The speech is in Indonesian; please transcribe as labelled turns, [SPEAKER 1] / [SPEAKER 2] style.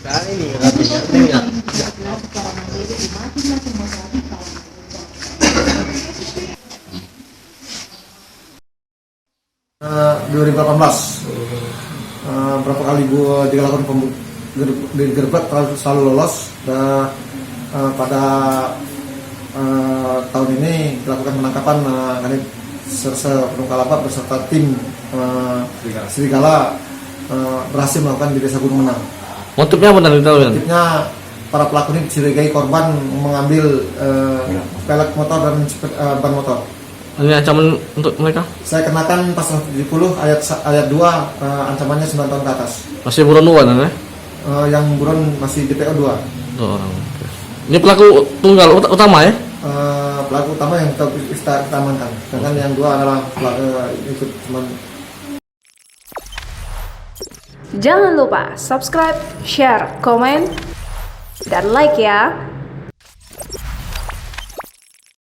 [SPEAKER 1] Nah, ini artinya tinggal.
[SPEAKER 2] 2018 berapa kali gua dilakukan digerebek selalu lolos dan pada tahun ini dilakukan penangkapan Kanit Serse Penuh Kalapa beserta tim Serigala berhasil melakukan di Desa Gunung Menang.
[SPEAKER 3] Motifnya apa tadi tahu?
[SPEAKER 2] Motifnya para pelaku ini dicurigai korban mengambil pelek motor dan ban motor.
[SPEAKER 3] Ini ancaman untuk mereka?
[SPEAKER 2] Saya kenakan pasal 70 ayat 2 ancamannya 9 tahun ke atas.
[SPEAKER 3] Masih buron-buron kan?
[SPEAKER 2] Yang buron masih DPO 2.
[SPEAKER 3] 2 orang. Oke. Ini pelaku tunggal utama ya?
[SPEAKER 2] Pelaku utama yang kita amankan. Sedangkan yang 2 adalah pelaku ikut cuman.
[SPEAKER 4] Jangan lupa subscribe, share, komen, dan like ya.